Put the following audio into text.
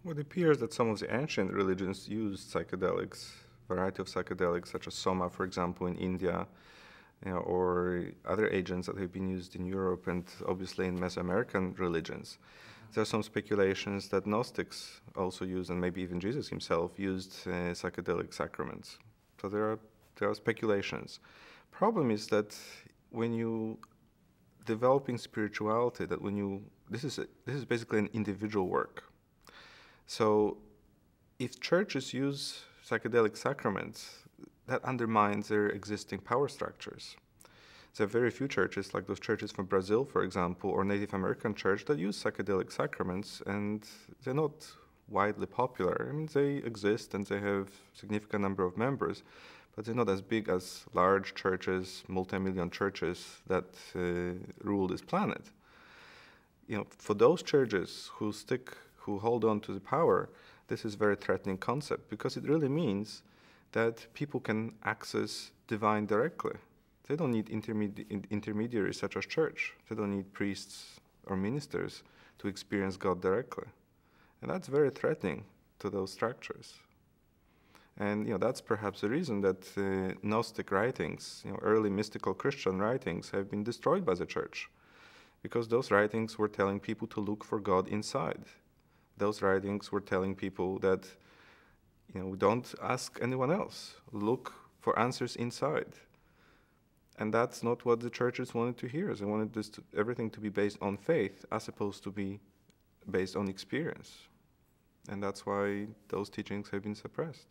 Well, it appears that some of the ancient religions used psychedelics, variety of psychedelics, such as soma, for example, in India, or other agents that have been used in Europe and obviously in Mesoamerican religions. There are some speculations that Gnostics also used, and maybe even Jesus himself used psychedelic sacraments. So there are speculations. Problem is that when you developing spirituality, that when you this is basically an individual work. So if churches use psychedelic sacraments, that undermines their existing power structures. There are very few churches, like those churches from Brazil, for example, or Native American church, that use psychedelic sacraments, and they're not widely popular. I mean, they exist and they have a significant number of members, but they're not as big as large churches, multi-million churches that rule this planet. For those churches who hold on to the power, this is a very threatening concept, because it really means that people can access divine directly. They don't need intermediaries such as church. They don't need priests or ministers to experience God directly. And that's very threatening to those structures. And that's perhaps the reason that Gnostic writings, early mystical Christian writings, have been destroyed by the church, because those writings were telling people to look for God inside. Those writings were telling people that don't ask anyone else. Look for answers inside. And that's not what the churches wanted to hear. They wanted everything to be based on faith as opposed to be based on experience. And that's why those teachings have been suppressed.